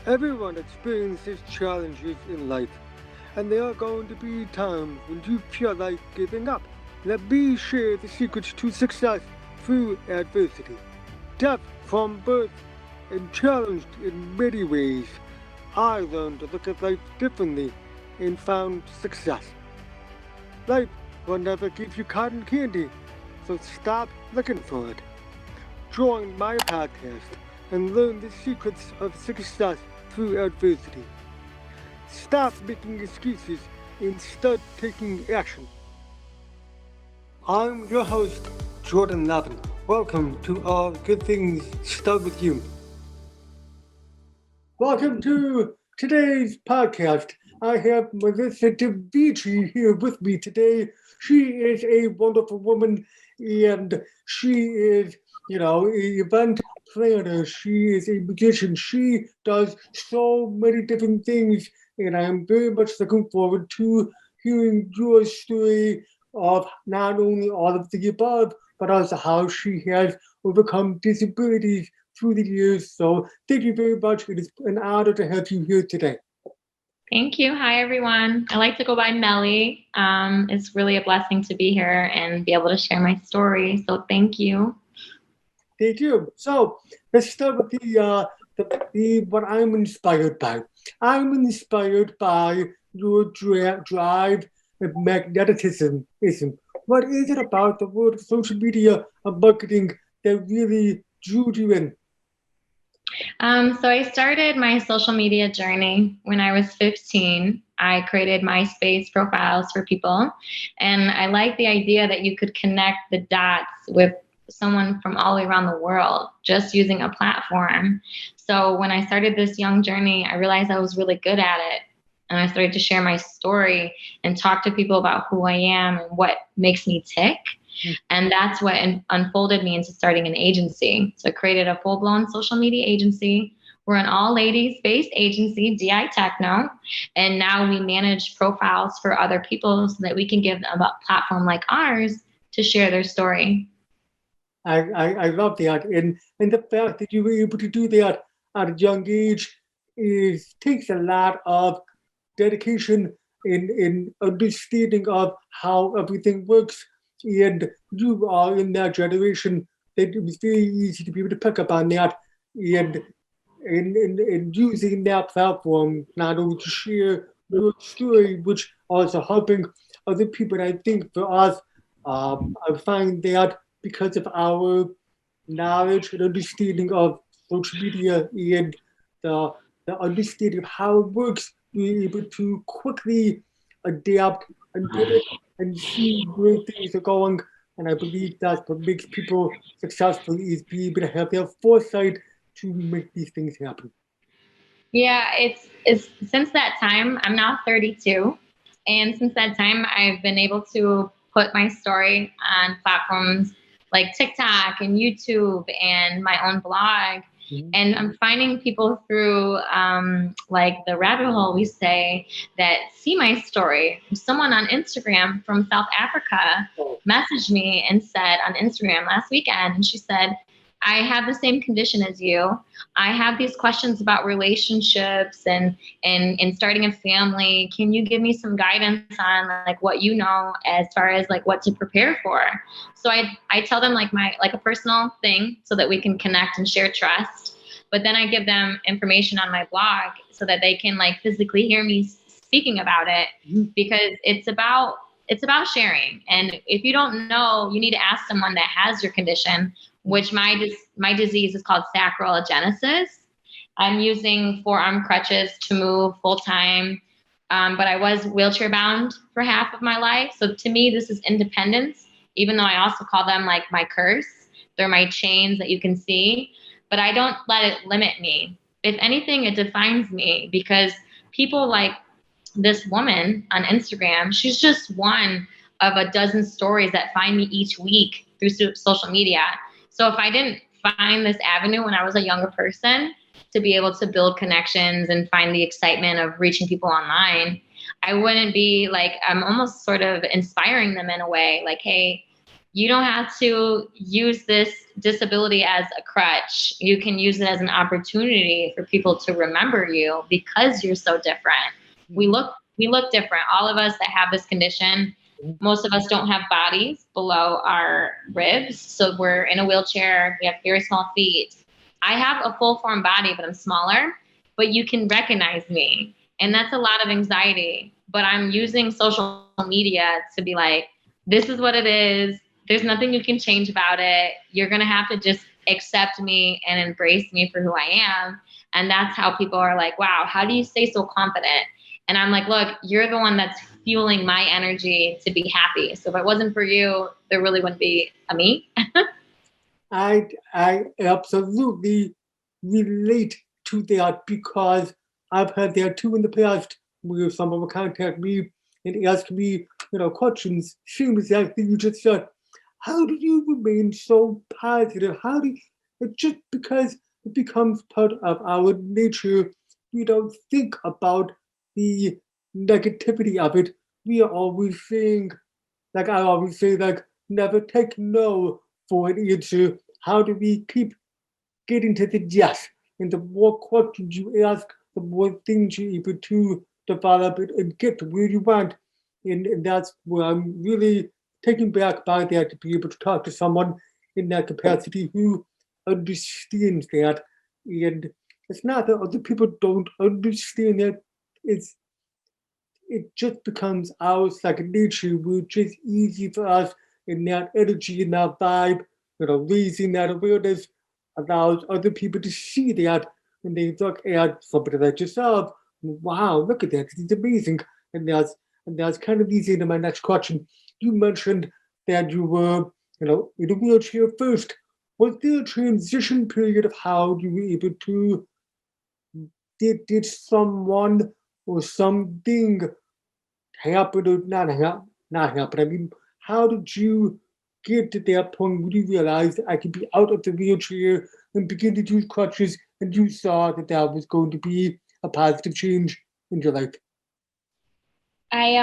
Everyone experiences challenges in life, and there are going to be times when you feel like giving up. Let me share the secrets to success through adversity. Deaf from birth and challenged in many ways, I learned to look at life differently and found success. Life will never give you cotton candy, so stop looking for it. Join my podcast and learn the secrets of success through adversity. Stop making excuses and start taking action. I'm your host, Jordan Lavin. Welcome to All Good Things Start With You. Welcome to today's podcast. I have Melissa DiVietri here with me today. She is a wonderful woman and she is, an event planner. She is a magician. She does so many different things, and I am very much looking forward to hearing your story of not only all of the above, but also how she has overcome disabilities through the years. So thank you very much. It is an honor to have you here today. Thank you. Hi, everyone. I like to go by Melly. It's really a blessing to be here and be able to share my story. So thank you. Thank you. So let's start with the what I'm inspired by. I'm inspired by your drive and magnetism. What is it about the world of social media and marketing that really drew you in? So I started my social media journey when I was 15. I created MySpace profiles for people, and I like the idea that you could connect the dots with someone from all around the world just using a platform. So when I started this young journey, I realized I was really good at it. And I started to share my story and talk to people about who I am and what makes me tick. And that's what unfolded me into starting an agency. So I created a full-blown social media agency. We're an all-ladies-based agency, DI Techno. And now we manage profiles for other people so that we can give them a platform like ours to share their story. I love that. And the fact that you were able to do that at a young age takes a lot of dedication in understanding of how everything works. And you are in that generation that it was very easy to be able to pick up on that and using that platform not only to share your story, which also helping other people. And I think for us, I find that because of our knowledge and understanding of social media and the, the understanding of how it works, we're able to quickly adapt and pivot and see where things are going. And I believe that's what makes people successful is be able to have their foresight to make these things happen. Yeah, it's since that time, I'm now 32. And since that time, I've been able to put my story on platforms like TikTok and YouTube and my own blog. Mhm. And I'm finding people through like the rabbit hole, we say, that see my story. Someone on Instagram from South Africa messaged me and said on Instagram last weekend, and she said, I have the same condition as you. I have these questions about relationships and starting a family. Can you give me some guidance on like what you know as far as like what to prepare for? So I tell them like a personal thing so that we can connect and share trust. But then I give them information on my blog so that they can like physically hear me speaking about it, because it's about sharing. And if you don't know, you need to ask someone that has your condition, which my disease is called sacral agenesis. I'm using forearm crutches to move full time, but I was wheelchair bound for half of my life. So to me, this is independence, even though I also call them like my curse. They're my chains that you can see, but I don't let it limit me. If anything, it defines me, because people like this woman on Instagram, she's just one of a dozen stories that find me each week through social media. So if I didn't find this avenue when I was a younger person to be able to build connections and find the excitement of reaching people online, I wouldn't be like, I'm almost sort of inspiring them in a way like, hey, You don't have to use this disability as a crutch. You can use it as an opportunity for people to remember you because you're so different. We look different. All of us that have this condition, most of us don't have bodies below our ribs. So we're in a wheelchair. We have very small feet. I have a full form body, but I'm smaller, but you can recognize me. And that's a lot of anxiety. But I'm using social media to be like, this is what it is. There's nothing you can change about it. You're going to have to just accept me and embrace me for who I am. And that's how people are like, wow, how do you stay so confident? And I'm like, look, you're the one that's fueling my energy to be happy. So if it wasn't for you, there really wouldn't be a me. I absolutely relate to that because I've had that too in the past where someone will contact me and ask me, questions, same exactly you just said. How do you remain so positive? How do you, it's just because it becomes part of our nature. We don't think about the negativity of it. We are always saying, like I always say, like never take no for an answer. How do we keep getting to the yes? And the more questions you ask, the more things you're able to develop and get to where you want. And that's where I'm really taken back by that to be able to talk to someone in that capacity who understands that. And it's not that other people don't understand that. It's it just becomes our second nature, which is easy for us in that energy and that vibe, raising that awareness allows other people to see that when they look at somebody like yourself. Wow, look at that. It's amazing. And that's kind of easy into my next question. You mentioned that you were, in a wheelchair first. Was there a transition period of how you were able to did someone or something happen or not happen? I mean, how did you get to that point where you realized I could be out of the wheelchair and begin to use crutches and you saw that that was going to be a positive change in your life? I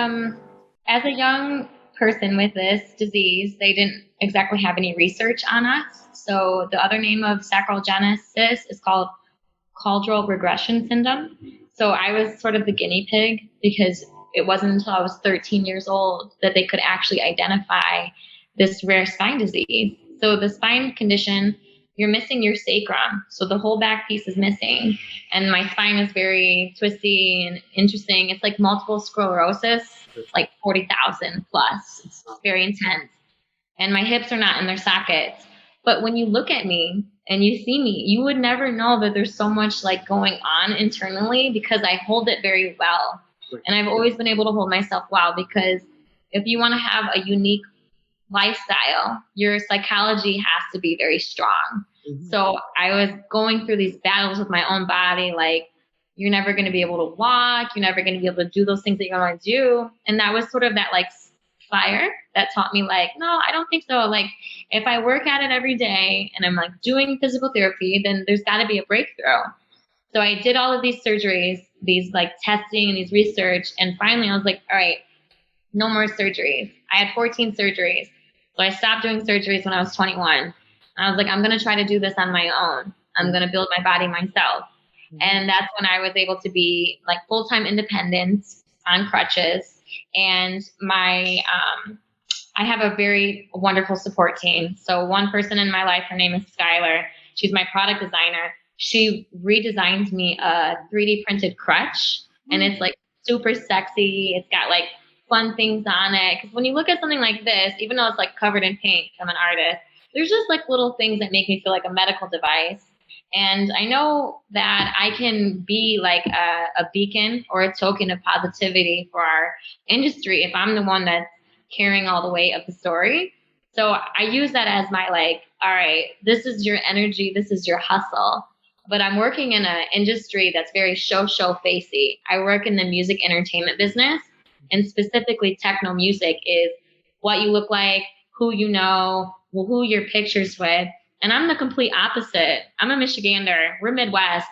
as a young person with this disease, they didn't exactly have any research on us. So the other name of sacrogenesis is called caudal regression syndrome. So I was sort of the guinea pig because it wasn't until I was 13 years old that they could actually identify this rare spine disease. So the spine condition, you're missing your sacrum. So the whole back piece is missing. And my spine is very twisty and interesting. It's like multiple sclerosis. It's like 40,000 plus. It's very intense. And my hips are not in their sockets. But when you look at me and you see me, you would never know that there's so much like going on internally because I hold it very well. And I've always been able to hold myself well because if you want to have a unique lifestyle, your psychology has to be very strong. Mm-hmm. So I was going through these battles with my own body, like, you're never going to be able to walk. You're never going to be able to do those things that you want to do. And that was sort of that like fire that taught me like, no, I don't think so. Like if I work at it every day and I'm like doing physical therapy, then there's got to be a breakthrough. So I did all of these surgeries, these like testing and these research. And finally I was like, all right, no more surgeries. I had 14 surgeries. So I stopped doing surgeries when I was 21. And I was like, I'm going to try to do this on my own. I'm going to build my body myself. And that's when I was able to be like full-time independent on crutches. And I have a very wonderful support team. So one person in my life, her name is Skylar. She's my product designer. She redesigned me a 3D printed crutch. And it's like super sexy. It's got like fun things on it. Because when you look at something like this, even though it's like covered in paint, I'm an artist, there's just like little things that make me feel like a medical device. And I know that I can be like a beacon or a token of positivity for our industry if I'm the one that's carrying all the weight of the story. So I use that as my like, all right, this is your energy, this is your hustle. But I'm working in an industry that's very show facey. I work in the music entertainment business, and specifically techno music is what you look like, who you know, who your pictures with. And I'm the complete opposite. I'm a Michigander. We're Midwest.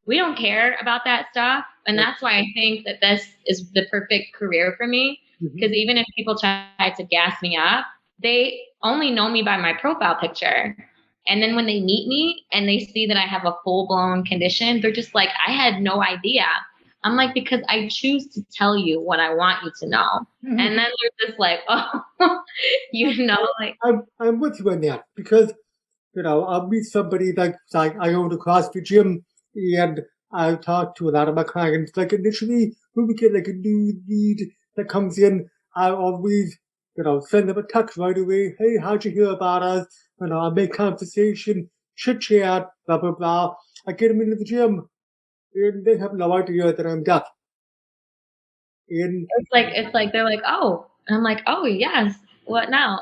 We don't care about that stuff. And that's why I think that this is the perfect career for me. Because even if people try to gas me up, they only know me by my profile picture. And then when they meet me and they see that I have a full blown condition, they're just like, I had no idea. I'm like, because I choose to tell you what I want you to know. Mhm. And then they're just like, oh, like. I'm with you on that because I'll meet somebody like I own a CrossFit gym and I talk to a lot of my clients. Like initially, when we get like a new lead that comes in, I always, send them a text right away. Hey, how'd you hear about us? I make conversation, chit chat, blah blah blah. I get them into the gym, and they have no idea that I'm deaf. And It's like they're like, oh, and I'm like, oh yes, what now?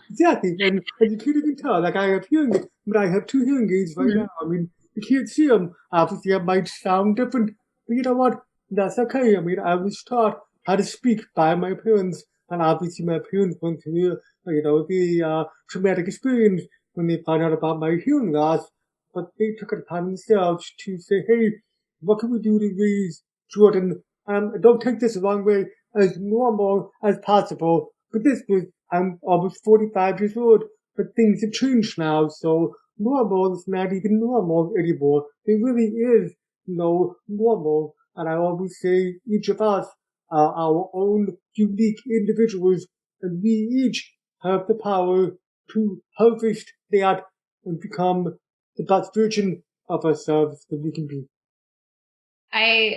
exactly, and you can't even tell. Like I have hearing aids, but I have 2 hearing aids right now. I mean, you can't see them. Obviously, it might sound different, but you know what? That's okay. I mean, I was taught how to speak by my parents, and obviously, my parents went through, the traumatic experience when they found out about my hearing loss. But they took it upon themselves to say, "Hey, what can we do to raise Jordan? Don't take this the wrong way, as normal as possible." But this was I'm almost 45 years old, but things have changed now, so normal is not even normal anymore. There really is no normal, and I always say each of us are our own unique individuals, and we each have the power to harvest that and become the best version of ourselves that we can be.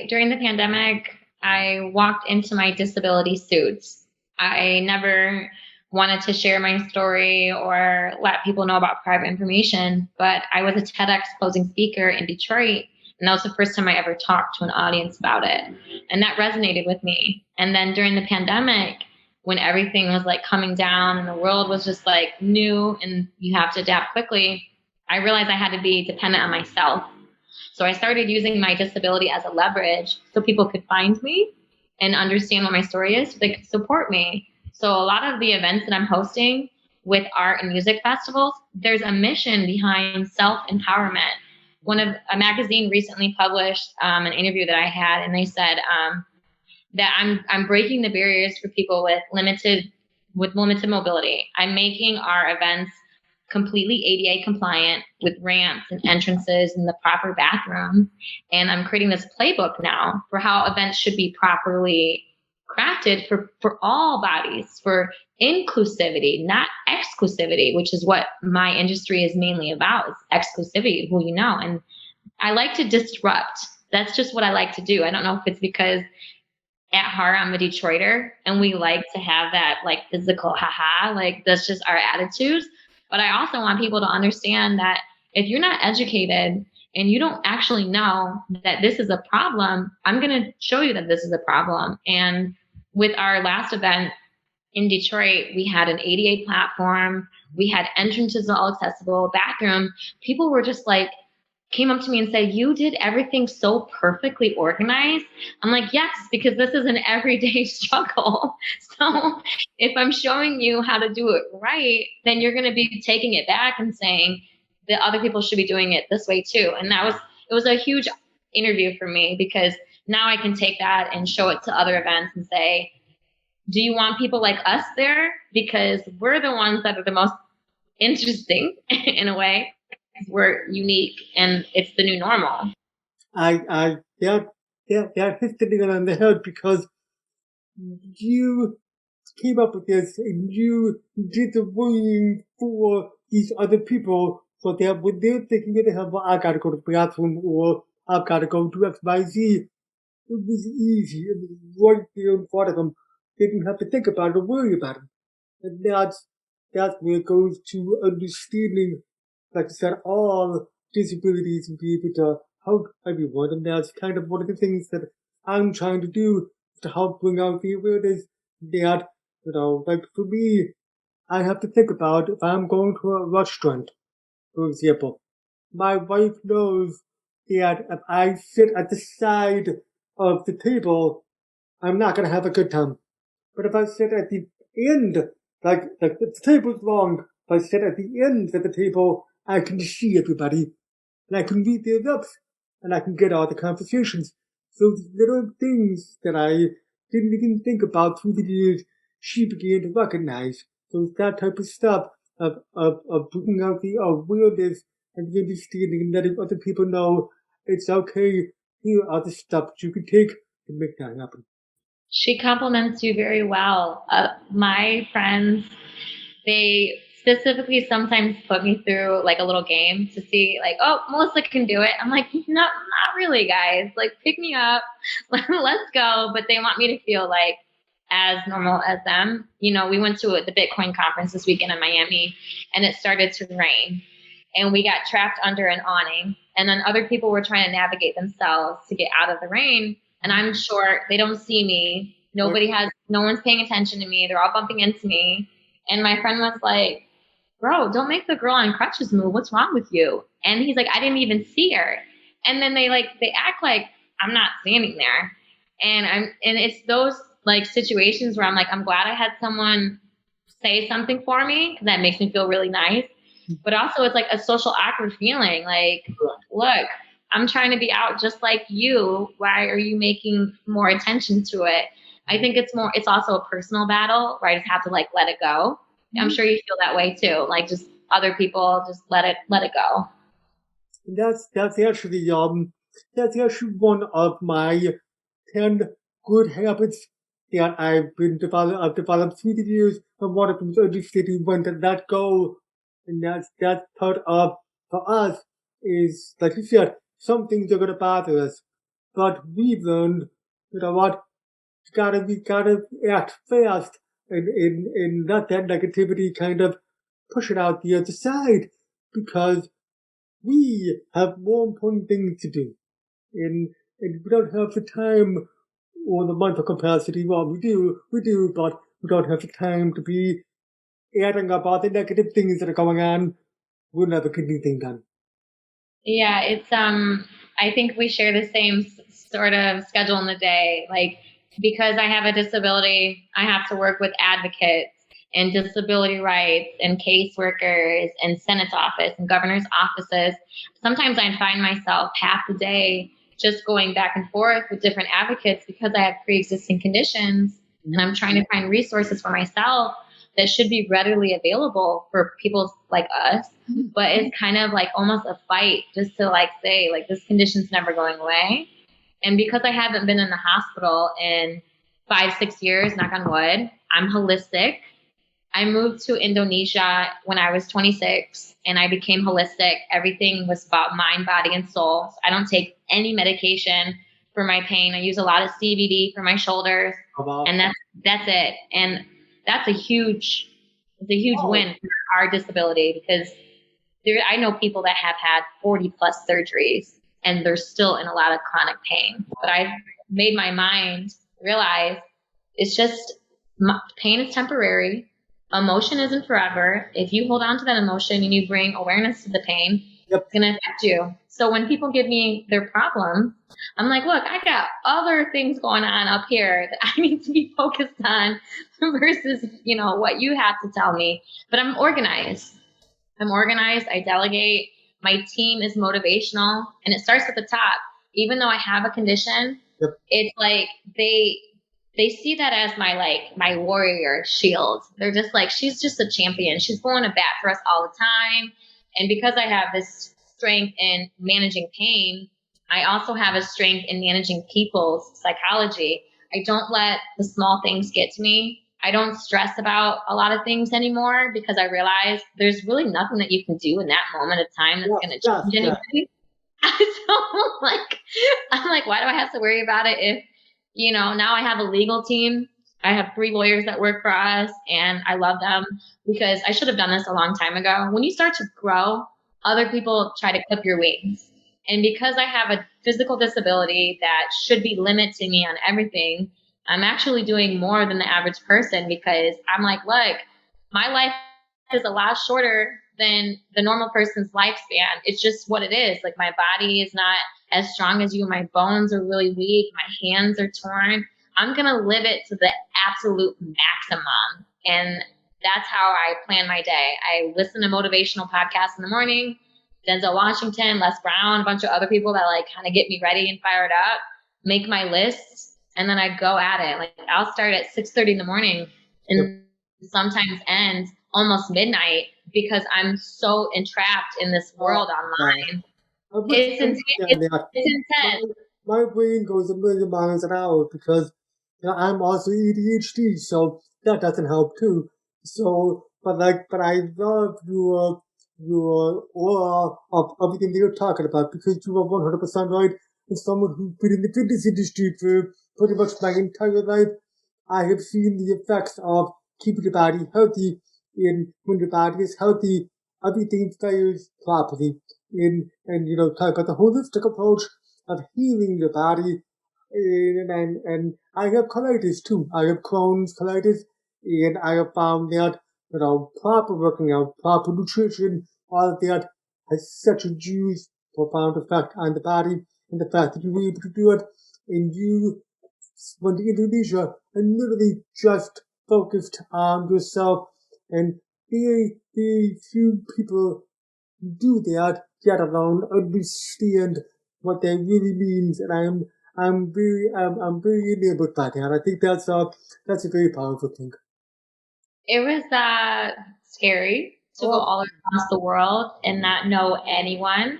During the pandemic, I walked into my disability suits. I never wanted to share my story or let people know about private information, but I was a TEDx closing speaker in Detroit, and that was the first time I ever talked to an audience about it. And that resonated with me. And then during the pandemic, when everything was like coming down and the world was just like new and you have to adapt quickly, I realized I had to be dependent on myself. So I started using my disability as a leverage so people could find me and understand what my story is so they could support me. So a lot of the events that I'm hosting with art and music festivals, there's a mission behind self-empowerment. A magazine recently published an interview that I had, and they said that I'm breaking the barriers for people with limited mobility. I'm making our events completely ADA compliant with ramps and entrances and the proper bathroom. And I'm creating this playbook now for how events should be properly crafted for all bodies, for inclusivity, not exclusivity, which is what my industry is mainly about, is exclusivity, who you know. And I like to disrupt. That's just what I like to do. I don't know if it's because at heart I'm a Detroiter and we like to have that like physical haha, like that's just our attitudes. But I also want people to understand that if you're not educated and you don't actually know that this is a problem, I'm going to show you that this is a problem. And with our last event in Detroit, we had an ADA platform, we had entrances all accessible, bathroom. People were just like, came up to me and said, "You did everything so perfectly organized." I'm like, yes, because this is an everyday struggle. So if I'm showing you how to do it right, then you're going to be taking it back and saying that other people should be doing it this way too. And it was a huge interview for me because now I can take that and show it to other events and say, do you want people like us there? Because we're the ones that are the most interesting in a way. We're unique and it's the new normal. That hits the nail on the head because you came up with this and you did the worrying for these other people so that when they're thinking in their well, I gotta go to the bathroom or I've gotta go do X, Y, Z, it was easy. It was right there in front of them. They didn't have to think about it or worry about it. And that's where it goes to understanding, like I said, all disabilities and be able to help everyone. And that's kind of one of the things that I'm trying to do to help bring out the awareness that, like for me, I have to think about if I'm going to a restaurant, for example. My wife knows that if I sit at the side of the table, I'm not going to have a good time. But if I sit at the end, like the table's long, if I sit at the end of the table, I can see everybody, and I can read their lips, and I can get all the conversations. So little things that I didn't even think about through the years, she began to recognize. So it's that type of stuff of bringing out the awareness and the understanding and letting other people know it's okay. Here are the steps you can take to make that happen. She compliments you very well. My friends, they specifically sometimes put me through like a little game to see like, oh, Melissa can do it. I'm like, no, not really, guys. Like, pick me up. Let's go. But they want me to feel like as normal as them. You know, we went to the Bitcoin conference this weekend in Miami, and it started to rain. And we got trapped under an awning. And then other people were trying to navigate themselves to get out of the rain. And I'm short. They don't see me. No one's paying attention to me. They're all bumping into me. And my friend was like, bro, don't make the girl on crutches move. What's wrong with you? And he's like, I didn't even see her. And then they act like I'm not standing there. And it's those like situations where I'm like, I'm glad I had someone say something for me, because that makes me feel really nice. But also it's like a social awkward feeling. Like, look, I'm trying to be out just like you. Why are you making more attention to it? I think it's also a personal battle where I just have to like let it go. I'm sure you feel that way too. Like just other people just let it go. That's actually one of my 10 good habits that I've developed through the years, and one of them is understanding when to let go. And that's part of, for us, is like you said, some things are gonna bother us. But we've learned, you know what, gotta act fast and let that negativity kind of push it out the other side, because we have more important things to do. And we don't have the time or the mental capacity. Well, we do, but we don't have the time to be adding up all the negative things that are going on. We'll never get anything done. Yeah, it's I think we share the same sort of schedule in the day. Like, because I have a disability, I have to work with advocates and disability rights and caseworkers and Senate's office and governor's offices. Sometimes I find myself half the day just going back and forth with different advocates because I have pre-existing conditions, and I'm trying to find resources for myself that should be readily available for people like us. But it's kind of like almost a fight just to like say like this condition's never going away. And because I haven't been in the hospital in 5-6 years, knock on wood, I'm holistic. I moved to Indonesia when I was 26 and I became holistic. Everything was about mind, body, and soul. So I don't take any medication for my pain. I use a lot of CBD for my shoulders, and that's it. And that's a huge win for our disability, because I know people that have had 40 plus surgeries and they're still in a lot of chronic pain. But I've made my mind realize it's just pain is temporary. Emotion isn't forever. If you hold on to that emotion and you bring awareness to the pain, it's going to affect you. So when people give me their problem, I'm like, look, I got other things going on up here that I need to be focused on versus, what you have to tell me. But I'm organized. I delegate. My team is motivational, and it starts at the top. Even though I have a condition, it's like they see that as my warrior shield. They're just like, she's just a champion. She's going to bat for us all the time. And because I have this strength in managing pain, I also have a strength in managing people's psychology. I don't let the small things get to me. I don't stress about a lot of things anymore because I realize there's really nothing that you can do in that moment of time that's going to change anything. I'm like, why do I have to worry about it if, now I have a legal team. I have 3 lawyers that work for us, and I love them because I should have done this a long time ago. When you start to grow, other people try to clip your wings. And because I have a physical disability that should be limiting me on everything, I'm actually doing more than the average person, because I'm like, look, my life is a lot shorter than the normal person's lifespan. It's just what it is. Like, my body is not as strong as you. My bones are really weak. My hands are torn. I'm going to live it to the absolute maximum. And that's how I plan my day. I listen to motivational podcasts in the morning. Denzel Washington, Les Brown, a bunch of other people that kind of get me ready and fired up, make my list, and then I go at it. Like, I'll start at 6:30 in the morning and sometimes end almost midnight because I'm so entrapped in this world online. I would It's intense. understand that. It's intense. My brain goes a million miles an hour because I'm also ADHD, so that doesn't help too. So, but I love your aura of everything that you're talking about because you are 100% right. As someone who's been in the fitness industry for pretty much my entire life, I have seen the effects of keeping your body healthy. And when your body is healthy, everything fares properly. And talk about the holistic approach of healing your body. And I have colitis too. I have Crohn's colitis, and I have found that proper working out, proper nutrition, all of that has such a huge, profound effect on the body, and the fact that you were able to do it, and you went to Indonesia and literally just focused on yourself, and very, very few people do that, yet alone understand what that really means, and I'm very enabled by that. I think that's a very powerful thing. It was scary to go all across the world and not know anyone.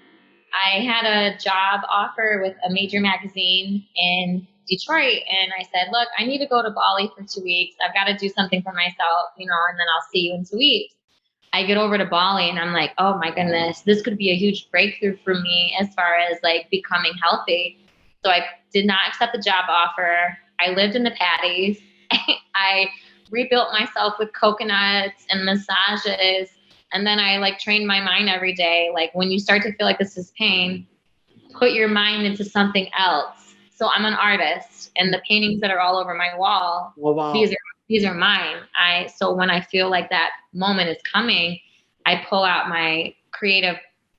I had a job offer with a major magazine in Detroit, and I said, "Look, I need to go to Bali for 2 weeks. I've got to do something for myself, and then I'll see you in 2 weeks." I get over to Bali and I'm like, "Oh my goodness, this could be a huge breakthrough for me as far as like becoming healthy." So I did not accept the job offer. I lived in the paddies. I rebuilt myself with coconuts and massages. And then I like trained my mind every day. Like when you start to feel like this is pain, put your mind into something else. So I'm an artist, and the paintings that are all over my wall, these are mine. So when I feel like that moment is coming, I pull out my creative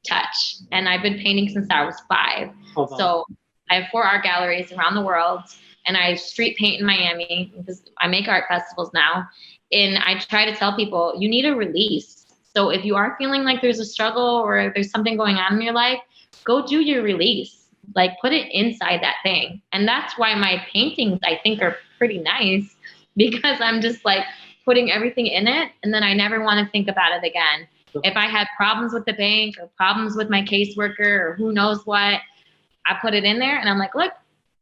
touch, and I've been painting since I was 5. So I have 4 art galleries around the world, and I street paint in Miami because I make art festivals now. And I try to tell people, you need a release. So if you are feeling like there's a struggle or there's something going on in your life, go do your release. Like put it inside that thing. And that's why my paintings, I think, are pretty nice, because I'm just like putting everything in it, and then I never want to think about it again. If I had problems with the bank or problems with my caseworker or who knows what, I put it in there and I'm like, look,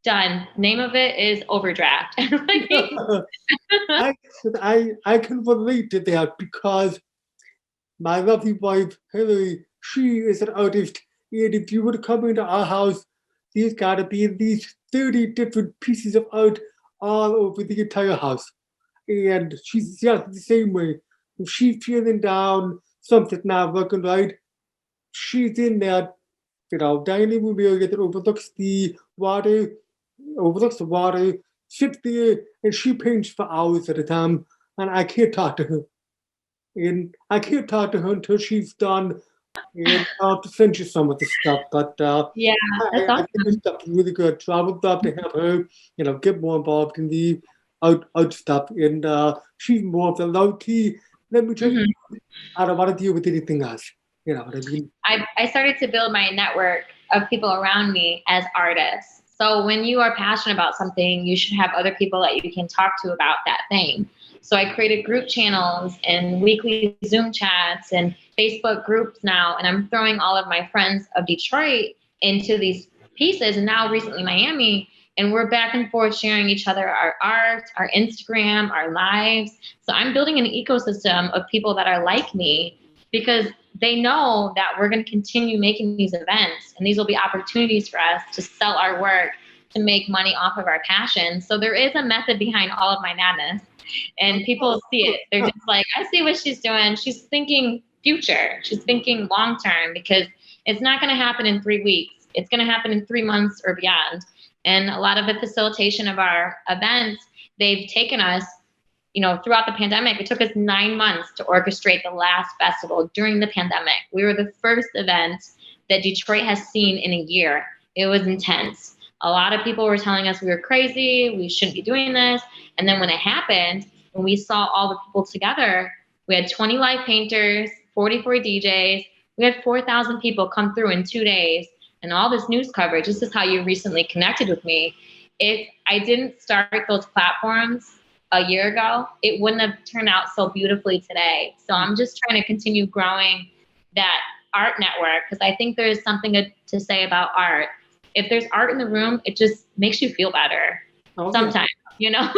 done. Name of it is overdraft. I can relate to that because my lovely wife, Hillary, she is an artist. And if you were to come into our house, there's got to be at least 30 different pieces of art all over the entire house. And she's just the same way. If she's feeling down, something's not working right, she's in that, dining room area that overlooks the water, sits there, and she paints for hours at a time, and I can't talk to her. And I can't talk to her until she's done, and I'll to send you some of the stuff. But yeah, that's I think this stuff is really good. So I would love to have her, get more involved in the out stuff. And she's more of the low key. Let me tell you, I don't want to deal with anything else. You know what I mean? I started to build my network of people around me as artists. So when you are passionate about something, you should have other people that you can talk to about that thing. So I created group channels and weekly Zoom chats and Facebook groups now, and I'm throwing all of my friends of Detroit into these pieces, and now recently Miami, and we're back and forth sharing each other our art, our Instagram, our lives. So I'm building an ecosystem of people that are like me, because they know that we're going to continue making these events, and these will be opportunities for us to sell our work, to make money off of our passion. So there is a method behind all of my madness, and people see it. They're just like, I see what she's doing. She's thinking future. She's thinking long term, because it's not going to happen in 3 weeks. It's going to happen in 3 months or beyond. And a lot of the facilitation of our events, they've taken us, throughout the pandemic. It took us 9 months to orchestrate the last festival during the pandemic. We were the first event that Detroit has seen in a year. It was intense. A lot of people were telling us we were crazy, we shouldn't be doing this. And then when it happened, when we saw all the people together, we had 20 live painters, 44 DJs. We had 4,000 people come through in 2 days, and all this news coverage. This is how you recently connected with me. If I didn't start those platforms, a year ago, it wouldn't have turned out so beautifully today. So I'm just trying to continue growing that art network, because I think there's something to say about art. If there's art in the room, it just makes you feel better sometimes, you know?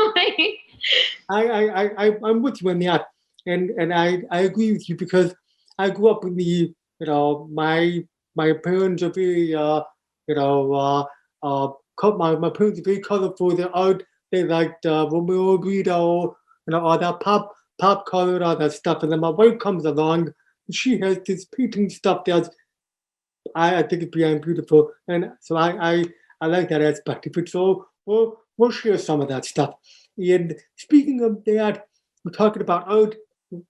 I'm with you on that. And I agree with you, because I grew up in the, my parents are very, my parents are very colorful. Their art, they liked Romeo Guido, all that pop color, all that stuff. And then my wife comes along, and she has this painting stuff that's, I think it's beyond beautiful. And so I like that aspect of it. So we'll share some of that stuff. And speaking of that, we're talking about art.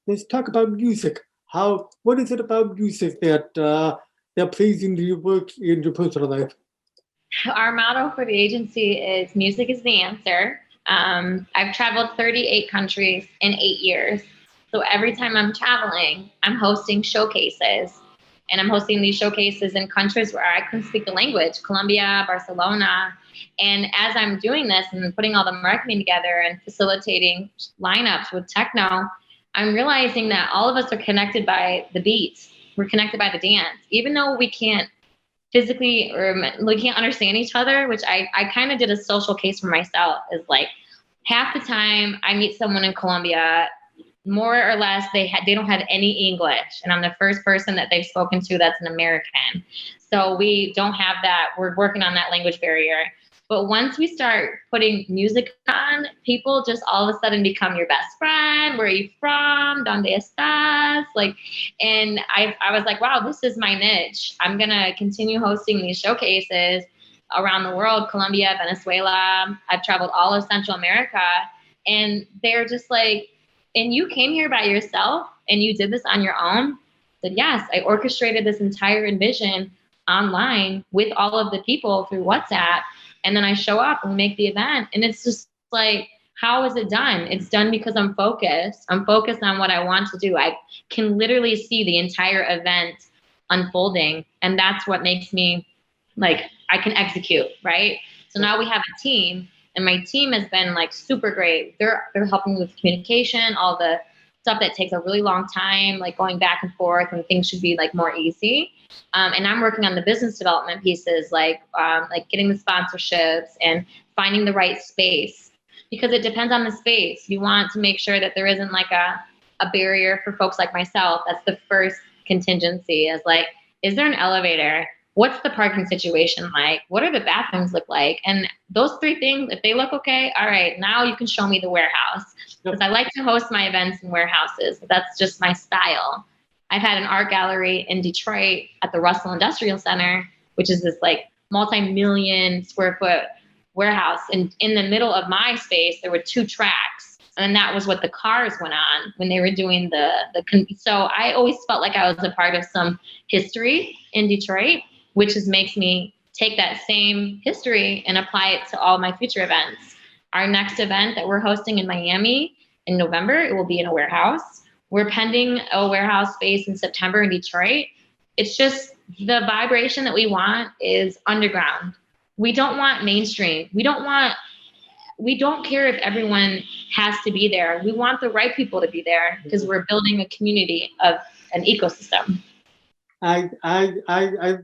Let's talk about music. What is it about music that plays into your work in your personal life? Our motto for the agency is music is the answer. I've traveled 38 countries in 8 years. So every time I'm traveling, I'm hosting showcases. And I'm hosting these showcases in countries where I couldn't speak the language, Colombia, Barcelona. And as I'm doing this and putting all the marketing together and facilitating lineups with techno, I'm realizing that all of us are connected by the beats. We're connected by the dance. Even though we can't physically or we can't understand each other, which I kind of did a social case for myself, is like half the time I meet someone in Colombia, more or less they don't have any English, and I'm the first person that they've spoken to that's an American. So we don't have that. We're working on that language barrier. But once we start putting music on, people just all of a sudden become your best friend. Where are you from? ¿Dónde estás? And I was like, wow, this is my niche. I'm gonna continue hosting these showcases around the world, Colombia, Venezuela. I've traveled all of Central America, and they're just like, and you came here by yourself and you did this on your own? I said, yes, I orchestrated this entire envision online with all of the people through WhatsApp. And then I show up and we make the event. And it's just like, how is it done? It's done because I'm focused. I'm focused on what I want to do. I can literally see the entire event unfolding. And that's what makes me like, I can execute, right? So now we have a team. And my team has been like super great. They're helping me with communication, all the stuff that takes a really long time, like going back and forth, and things should be like more easy. And I'm working on the business development pieces, like getting the sponsorships and finding the right space, because it depends on the space. You want to make sure that there isn't like a barrier for folks like myself. That's the first contingency, is like, is there an elevator? What's the parking situation like? What are the bathrooms look like? And those three things, if they look okay, all right, now you can show me the warehouse. Because I like to host my events in warehouses. That's just my style. I've had an art gallery in Detroit at the Russell Industrial Center, which is this like multi-million square foot warehouse. And in the middle of my space, there were 2 tracks. And that was what the cars went on when they were doing so I always felt like I was a part of some history in Detroit, which makes me take that same history and apply it to all my future events. Our next event that we're hosting in Miami in November, it will be in a warehouse. We're pending a warehouse space in September in Detroit. It's just the vibration that we want is underground. We don't want mainstream. We don't care if everyone has to be there. We want the right people to be there, because we're building a community of an ecosystem. I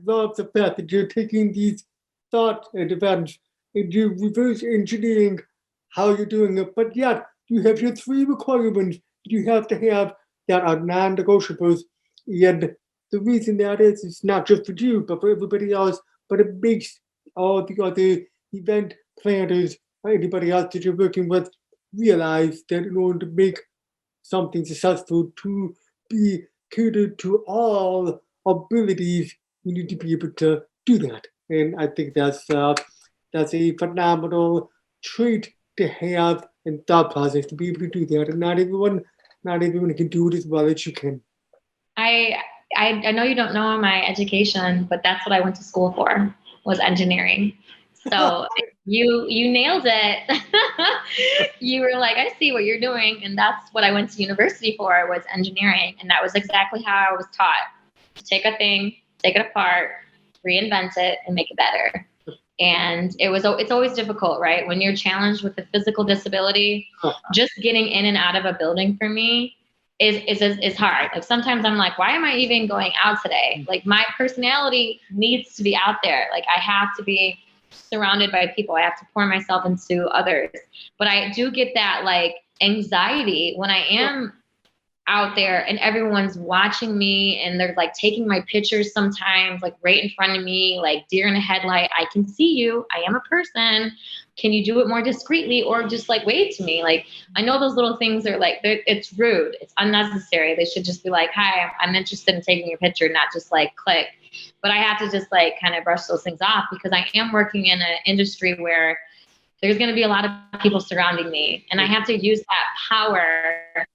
love the fact that you're taking these thoughts and events and you're reverse engineering how you're doing it, but yet you have your 3 requirements you have to have that are non-negotiables. And the reason that is, it's not just for you, but for everybody else, but it makes all the other event planners or anybody else that you're working with realize that in order to make something successful, to be catered to all abilities, you need to be able to do that. And I think that's a phenomenal trait to have in thought process, to be able to do that. And not everyone can do it as well as you can. I know you don't know my education, but that's what I went to school for, was engineering. So you nailed it. You were like, I see what you're doing. And that's what I went to university for, was engineering. And that was exactly how I was taught. To take a thing, take it apart, reinvent it, and make it better. And it's always difficult, right? When you're challenged with a physical disability, just getting in and out of a building for me is hard. Like sometimes I'm like, why am I even going out today? Like my personality needs to be out there. Like I have to be surrounded by people. I have to pour myself into others. But I do get that like anxiety when I am out there and everyone's watching me and they're like taking my pictures sometimes like right in front of me, like deer in a headlight. I can see you. I am a person. Can you do it more discreetly or just like wave to me? Like I know those little things are like, it's rude. It's unnecessary. They should just be like, hi, I'm interested in taking your picture, not just like click. But I have to just like kind of brush those things off because I am working in an industry where there's going to be a lot of people surrounding me and I have to use that power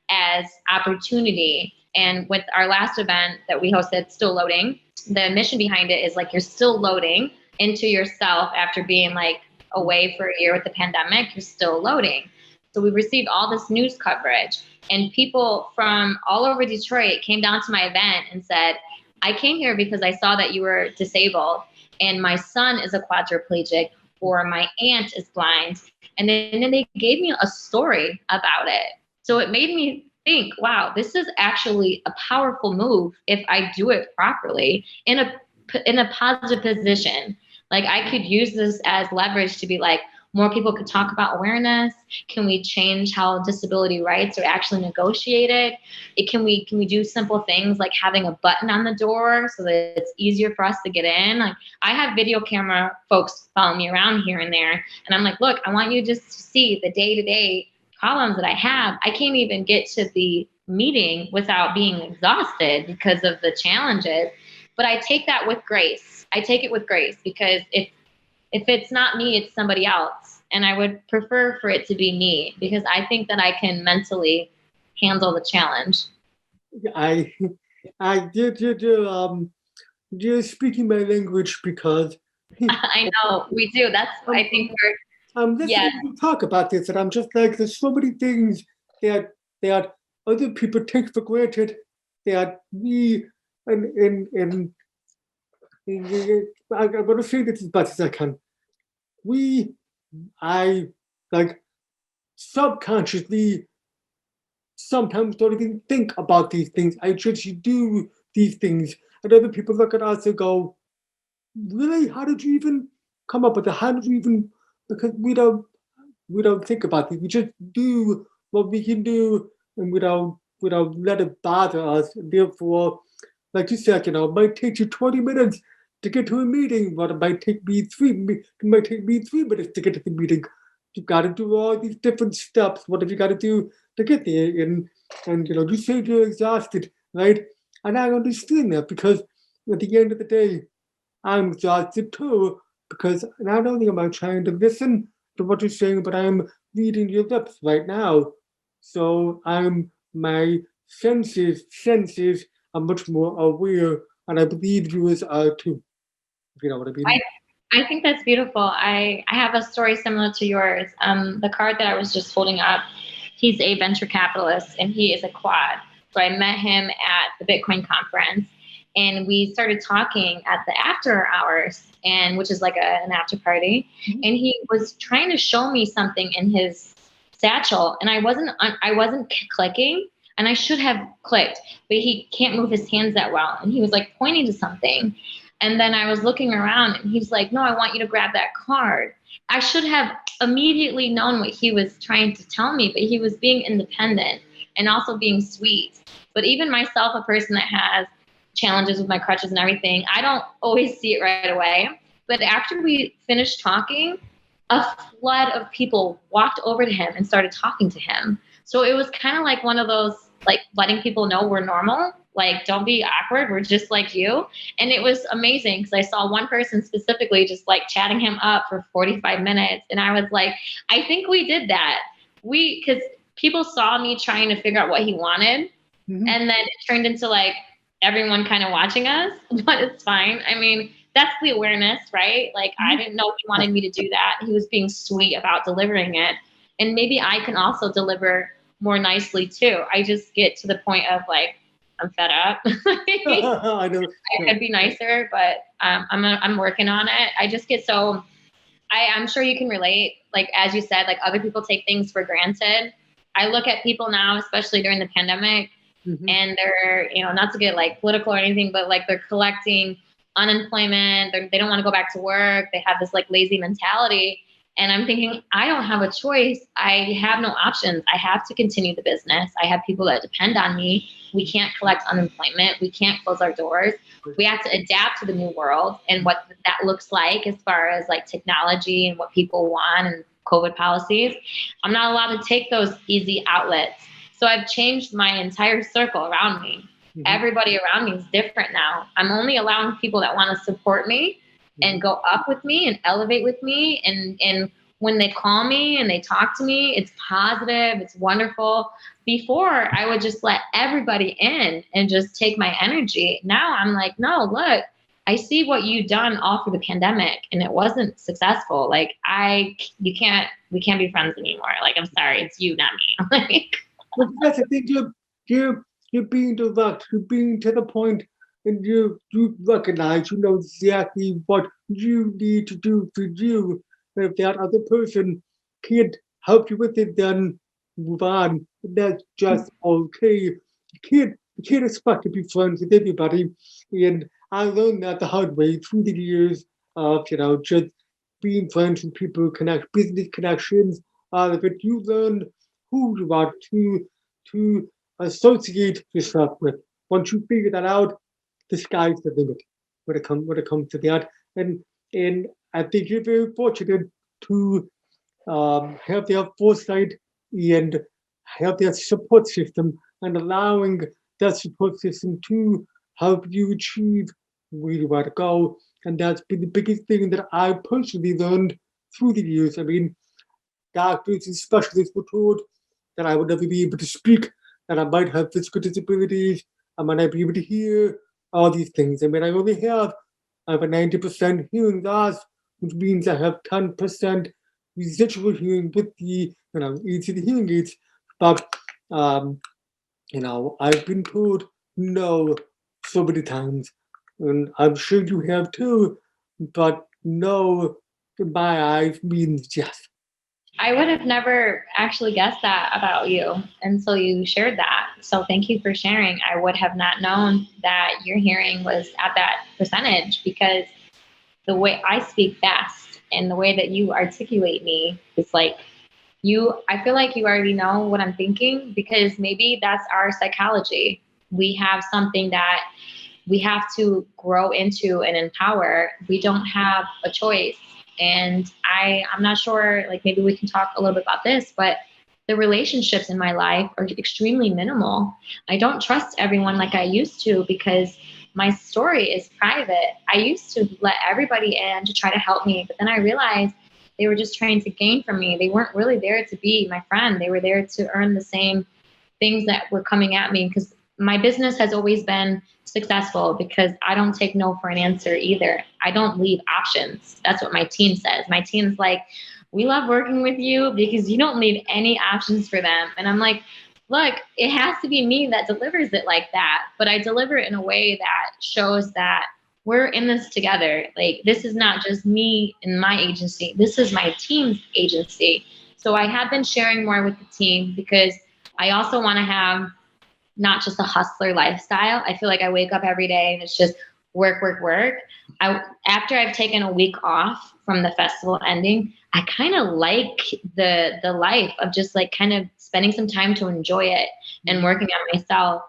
as opportunity. And with our last event that we hosted, Still Loading, the mission behind it is like you're still loading into yourself after being like away for a year with the pandemic, you're still loading. So we received all this news coverage and people from all over Detroit came down to my event and said, I came here because I saw that you were disabled and my son is a quadriplegic or my aunt is blind. And then they gave me a story about it. So it made me think, wow, this is actually a powerful move if I do it properly in a positive position. Like I could use this as leverage to be like, more people could talk about awareness. Can we change how disability rights are actually negotiated? Can we do simple things like having a button on the door so that it's easier for us to get in? Like I have video camera folks follow me around here and there. And I'm like, look, I want you just to see the day-to-day problems that I have. I can't even get to the meeting without being exhausted because of the challenges. But I take that with grace. I take it with grace because if it's not me, it's somebody else. And I would prefer for it to be me because I think that I can mentally handle the challenge. I you're speaking my language because I know we do. That's I think I'm listening to you talk about this, and I'm just like, there's so many things that other people take for granted that we and I'm going to say this as best as I can. I like subconsciously sometimes don't even think about these things. I just do these things, and other people look at us and go, "Really? How did you even come up with it? How did you even?" Because we don't think about it. We just do what we can do, and we don't let it bother us. And therefore, like you said, it might take you 20 minutes to get to a meeting, but it might take me 3 minutes to get to the meeting. You've got to do all these different steps. What have you got to do to get there? And you say you're exhausted, right? And I understand that because at the end of the day, I'm exhausted too. Because not only am I trying to listen to what you're saying, but I'm reading your lips right now. So my senses are much more aware, and I believe yours are too. If you know what I mean. I think that's beautiful. I have a story similar to yours. The card that I was just holding up, he's a venture capitalist and he is a quad. So I met him at the Bitcoin conference and we started talking at the after hours, and which is like an after party. Mm-hmm. And he was trying to show me something in his satchel, and I wasn't clicking, and I should have clicked, but he can't move his hands that well, and he was like pointing to something. And then I was looking around and he's like, no, I want you to grab that card. I should have immediately known what he was trying to tell me, but he was being independent and also being sweet. But even myself, a person that has challenges with my crutches and everything, I don't always see it right away. But after we finished talking, a flood of people walked over to him and started talking to him. So it was kind of like one of those, like letting people know we're normal. Like, don't be awkward. We're just like you. And it was amazing because I saw one person specifically just like chatting him up for 45 minutes. And I was like, I think we did that. Because people saw me trying to figure out what he wanted. Mm-hmm. And then it turned into like everyone kind of watching us, but it's fine. I mean, that's the awareness, right? Like, mm-hmm. I didn't know he wanted me to do that. He was being sweet about delivering it. And maybe I can also deliver more nicely too. I just get to the point of like, I'm fed up. I know. I could be nicer, but I'm working on it. I just get so, I'm sure you can relate. Like, as you said, like other people take things for granted. I look at people now, especially during the pandemic, and they're, not to get like political or anything, but like they're collecting unemployment. They don't want to go back to work. They have this like lazy mentality. And I'm thinking, I don't have a choice. I have no options. I have to continue the business. I have people that depend on me. We can't collect unemployment. We can't close our doors. We have to adapt to the new world and what that looks like as far as like technology and what people want and COVID policies. I'm not allowed to take those easy outlets. So I've changed my entire circle around me. Everybody around me is different now. I'm only allowing people that want to support me and go up with me and elevate with me. And when they call me and they talk to me, it's positive, it's wonderful. Before, I would just let everybody in and just take my energy. Now I'm like, no, look, I see what you've done all through the pandemic and it wasn't successful. Like we can't be friends anymore. Like, I'm sorry, it's you, not me. But that's the thing, you're being direct, you're being to the point, and you recognize, you know exactly what you need to do for you. And if that other person can't help you with it, then move on. That's just okay. You can't expect to be friends with everybody. And I learned that the hard way through the years of, just being friends with people, business connections, all of it. You learn who you want to associate yourself with. Once you figure that out, the sky's the limit when it comes to that. And I think you're very fortunate to have that foresight and have that support system and allowing that support system to help you achieve where you want to go. And that's been the biggest thing that I personally learned through the years. I mean, doctors and specialists were told that I would never be able to speak, that I might have physical disabilities, I might not be able to hear, all these things. I mean, I have a 90% hearing loss, which means I have 10% residual hearing with the, each of the hearing aids. But, I've been told no so many times, and I'm sure you have too, but no in my eyes means yes. I would have never actually guessed that about you until you shared that. So thank you for sharing. I would have not known that your hearing was at that percentage because the way I speak fast and the way that you articulate me is like I feel like you already know what I'm thinking because maybe that's our psychology. We have something that we have to grow into and empower. We don't have a choice. And I'm not sure, like maybe we can talk a little bit about this, but the relationships in my life are extremely minimal. I don't trust everyone like I used to because my story is private. I used to let everybody in to try to help me, but then I realized they were just trying to gain from me. They weren't really there to be my friend. They were there to earn the same things that were coming at me because my business has always been successful because I don't take no for an answer either. I don't leave options. That's what my team says. My team's like, we love working with you because you don't leave any options for them. And I'm like, look, it has to be me that delivers it like that. But I deliver it in a way that shows that we're in this together. Like, this is not just me and my agency. This is my team's agency. So I have been sharing more with the team because I also want to have not just a hustler lifestyle. I feel like I wake up every day and it's just work, work, work. After I've taken a week off from the festival ending, I kind of like the life of just like kind of spending some time to enjoy it and working on myself.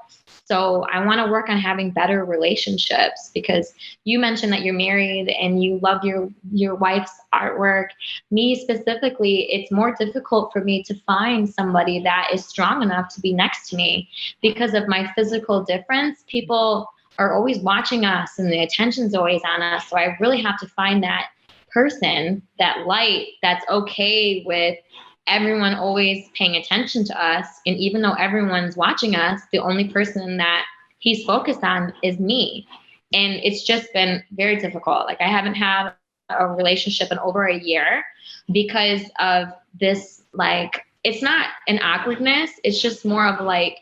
So I want to work on having better relationships because you mentioned that you're married and you love your wife's artwork. Me specifically, it's more difficult for me to find somebody that is strong enough to be next to me because of my physical difference. People are always watching us and the attention's always on us. So I really have to find that person, that light that's okay with everyone always paying attention to us. And even though everyone's watching us, the only person that he's focused on is me. And it's just been very difficult. Like, I haven't had a relationship in over a year because of this. Like, it's not an awkwardness. It's just more of like,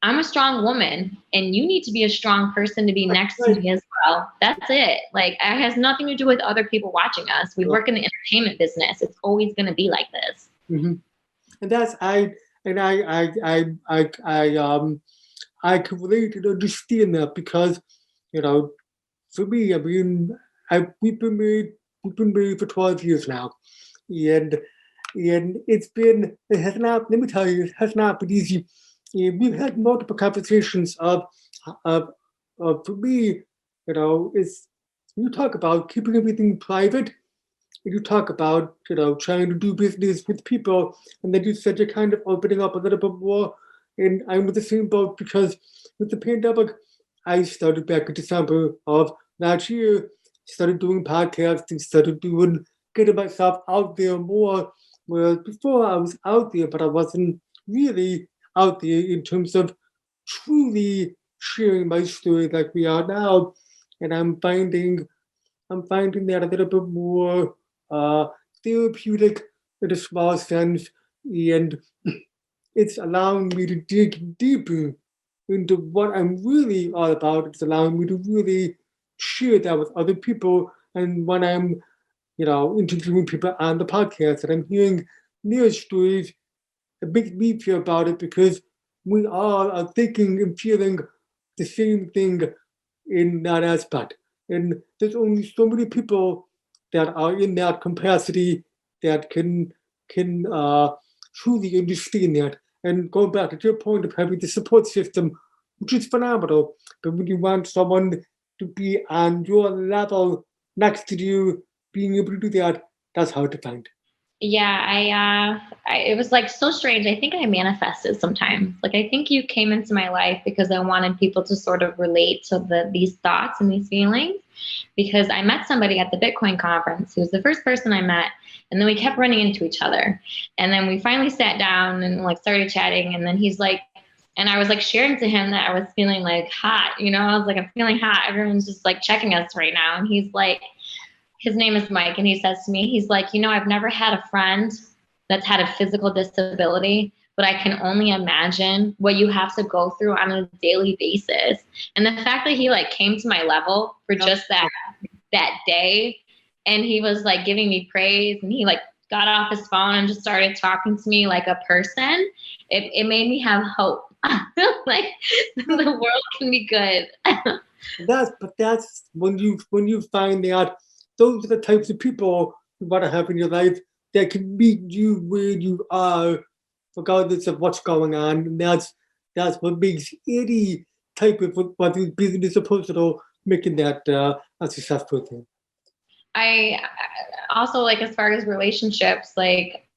I'm a strong woman and you need to be a strong person to be next to me as well. That's it. Like, it has nothing to do with other people watching us. We work in the entertainment business. It's always going to be like this. Mm-hmm. And that's I can relate and understand that because, for me, I mean, we've been married for 12 years now, and it has not. Let me tell you, it has not been easy. We've had multiple conversations of, for me, it's you talk about keeping everything private. You talk about trying to do business with people, and then you said you're kind of opening up a little bit more. And I'm with the same boat because with the pandemic, I started back in December of last year, started doing podcasts and started getting myself out there more. Whereas before I was out there, but I wasn't really out there in terms of truly sharing my story like we are now. And I'm finding that a little bit more therapeutic in a small sense, and it's allowing me to dig deeper into what I'm really all about. It's allowing me to really share that with other people. And when I'm, interviewing people on the podcast and I'm hearing their stories, it makes me feel about it because we all are thinking and feeling the same thing in that aspect. And there's only so many people that are in that capacity that can truly understand that. And going back to your point of having the support system, which is phenomenal, but when you want someone to be on your level next to you, being able to do that, that's hard to find. Yeah, it was like so strange. I think I manifested sometimes. Like, I think you came into my life because I wanted people to sort of relate to these thoughts and these feelings. Because I met somebody at the Bitcoin conference. He was the first person I met, and then we kept running into each other. And then we finally sat down and like started chatting. And then he's like, and I was like sharing to him that I was feeling like hot. I was like, I'm feeling hot. Everyone's just like checking us right now. And he's like, his name is Mike, and he says to me, he's like, I've never had a friend that's had a physical disability, but I can only imagine what you have to go through on a daily basis. And the fact that he like came to my level for just that day, and he was like giving me praise, and he like got off his phone and just started talking to me like a person, it made me have hope. Like the world can be good. That's when you find out those are the types of people you want to have in your life that can meet you where you are, regardless of what's going on. And that's what makes any type of whether business or personal making that a successful thing. I also, like, as far as relationships, like,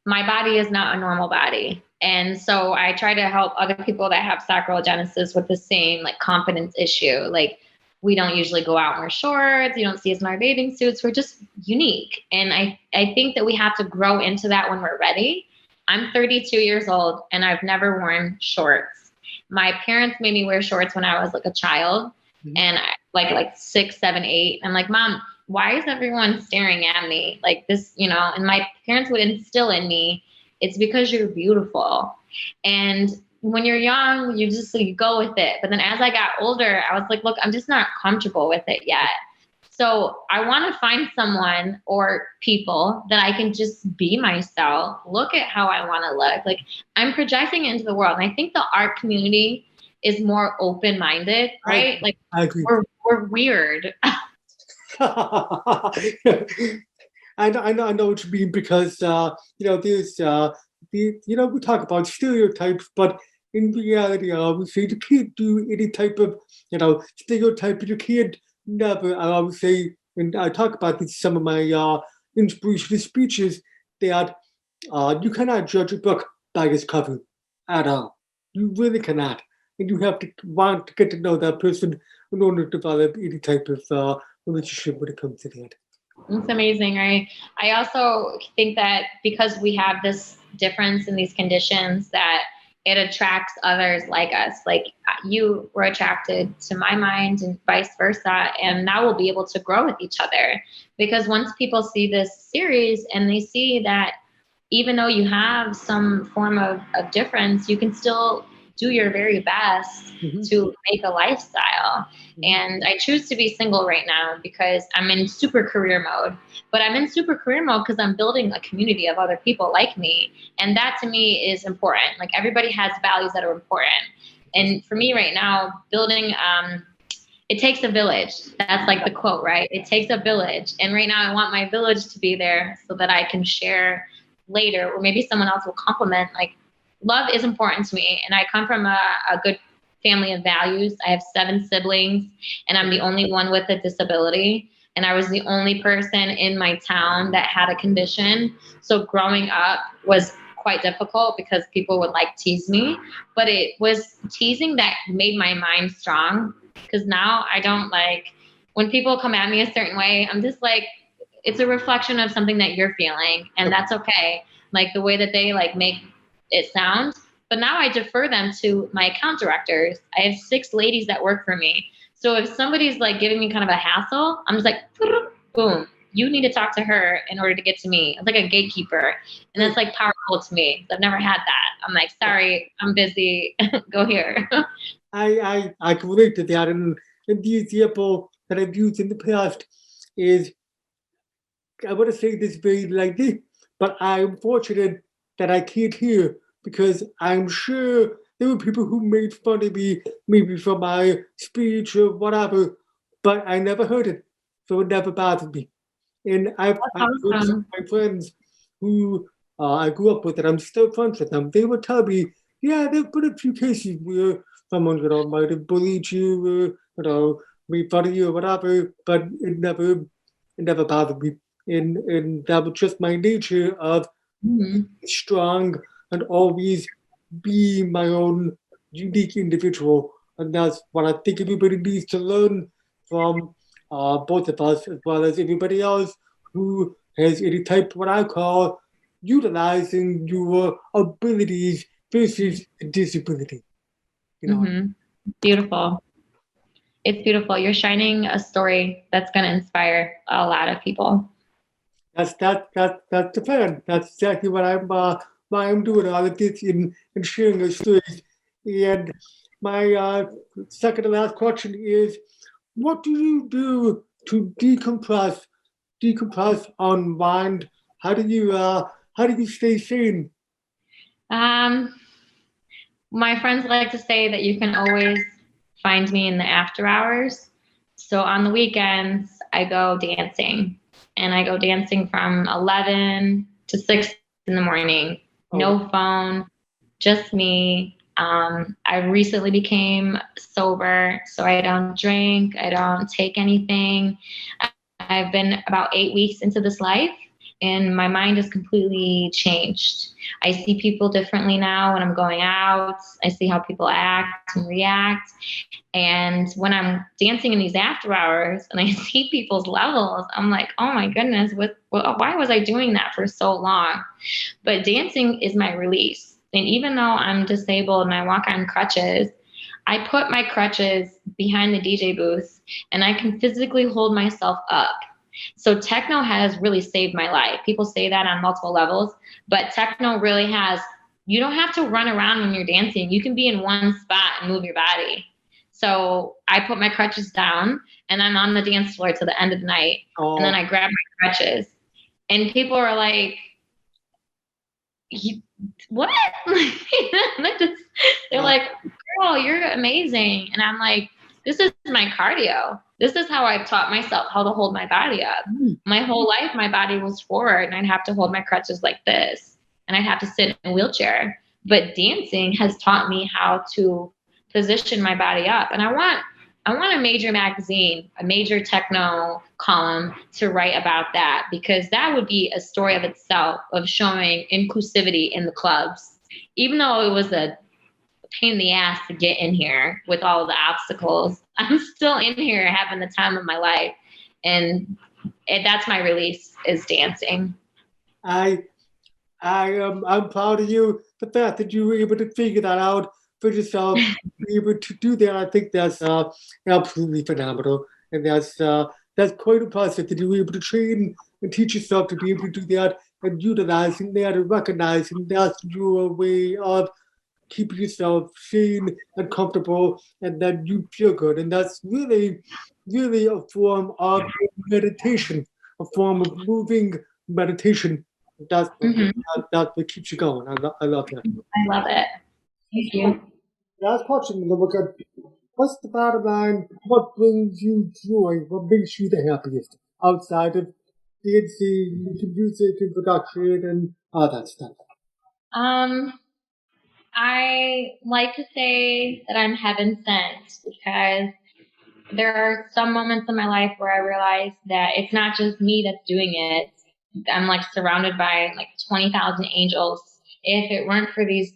my body is not a normal body. And so I try to help other people that have sacrogenesis with the same like confidence issue. Like, we don't usually go out and wear shorts. You don't see us in our bathing suits. We're just unique. And I think that we have to grow into that when we're ready. I'm 32 years old and I've never worn shorts. My parents made me wear shorts when I was like a child. Mm-hmm. And like 6, 7, 8. I'm like, Mom, why is everyone staring at me like this? And my parents would instill in me, it's because you're beautiful. And when you're young, you go with it. But then as I got older, I was like, look, I'm just not comfortable with it yet. So I want to find someone or people that I can just be myself, look at how I want to look. Like, I'm projecting into the world. And I think the art community is more open-minded, right? I agree. We're weird. I know what you mean because there's we talk about stereotypes, but in reality, I would say you can't do any type of stereotype. You can't never. I would say, and I talk about this in some of my inspirational speeches that you cannot judge a book by its cover at all. You really cannot, and you have to want to get to know that person in order to develop any type of relationship when it comes to that. It's amazing. I also think that because we have this difference in these conditions, that it attracts others like us. Like, you were attracted to my mind and vice versa. And now we'll be able to grow with each other, because once people see this series and they see that even though you have some form of difference, you can still do your very best to make a lifestyle. And I choose to be single right now because I'm in super career mode. But I'm in super career mode because I'm building a community of other people like me. And that to me is important. Like everybody has values that are important. And for me right now, building, it takes a village. That's like the quote, right? It takes a village. And right now I want my village to be there so that I can share later, or maybe someone else will compliment. Like love is important to me. And I come from a good family of values. I have 7 siblings and I'm the only one with a disability. And I was the only person in my town that had a condition. So growing up was quite difficult because people would like tease me, but it was teasing that made my mind strong. Because now I don't like when people come at me a certain way, I'm just like, it's a reflection of something that you're feeling and that's okay. Like the way that they like make it sound. But now I defer them to my account directors. I have 6 ladies that work for me. So if somebody's like giving me kind of a hassle, I'm just like, boom, you need to talk to her in order to get to me. It's like a gatekeeper. And that's like powerful to me. I've never had that. I'm like, sorry, I'm busy. Go here. I can relate to that. And the example that I've used in the past is, I want to say this very lightly, but I'm fortunate that I can't hear because I'm sure there were people who made fun of me, maybe for my speech or whatever, but I never heard it. So it never bothered me. And I've heard some of Awesome. my friends who I grew up with, and I'm still friends with them. They would tell me, yeah, there've been a few cases where someone, might have bullied you, made fun of you or whatever, but it never bothered me. And that was just my nature of strong and always be my own unique individual. And that's what I think everybody needs to learn from both of us, as well as everybody else who has any type, what I call, utilizing your abilities versus disability. Beautiful. It's beautiful. You're shining a story that's going to inspire a lot of people. That's the plan. That's exactly what I'm doing all of this in sharing the stories. And my second to last question is, what do you do to unwind? How do you stay sane? Um, my friends like to say that you can always find me in the after hours. So on the weekends, I go dancing and I go dancing from 11 to 6 in the morning. No phone, just me. I recently became sober, so I don't drink. I don't take anything. I've been about 8 weeks into this life and my mind is completely changed. I see people differently now when I'm going out. I see how people act and react. And when I'm dancing in these after hours and I see people's levels, I'm like, oh my goodness, why was I doing that for so long? But dancing is my release. And even though I'm disabled and I walk on crutches, I put my crutches behind the DJ booth and I can physically hold myself up. So techno has really saved my life. People say that on multiple levels, but techno really has, you don't have to run around when you're dancing. You can be in one spot and move your body. So I put my crutches down and I'm on the dance floor till the end of the night. And then I grab my crutches and people are like, what? They're like, girl, you're amazing. And I'm like, this is my cardio. This is how I've taught myself how to hold my body up. My whole life, my body was forward and I'd have to hold my crutches like this and I'd have to sit in a wheelchair. But dancing has taught me how to position my body up. And I want a major magazine, a major techno column to write about that, because that would be a story of itself of showing inclusivity in the clubs. Even though it was a pain in the ass to get in here with all of the obstacles, I'm still in here having the time of my life. And that's my release, is dancing. I'm proud of you. The fact that you were able to figure that out for yourself, be able to do that, I think that's absolutely phenomenal, and that's quite impressive that you were able to train and teach yourself to be able to do that and utilizing that and recognizing that's your way of keep yourself sane and comfortable, and that you feel good. And that's really, really a form of meditation, a form of moving meditation. That's what, that's what keeps you going. I love that. I love it. Thank you. Last question, look at what's the bottom line? What brings you joy? What makes you the happiest outside of DNC, music and production and all that stuff? I like to say that I'm heaven sent because there are some moments in my life where I realize that it's not just me that's doing it. I'm like surrounded by like 20,000 angels. If it weren't for these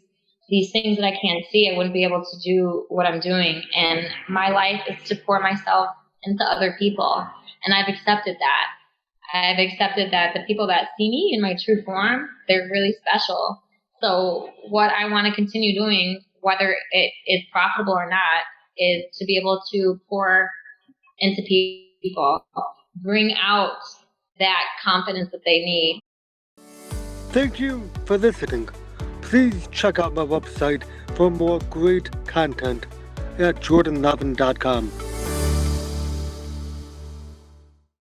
things that I can't see, I wouldn't be able to do what I'm doing. And my life is to pour myself into other people. And I've accepted that. I've accepted that the people that see me in my true form, they're really special. So what I want to continue doing, whether it is profitable or not, is to be able to pour into people, bring out that confidence that they need. Thank you for listening. Please check out my website for more great content at jordanlovin.com.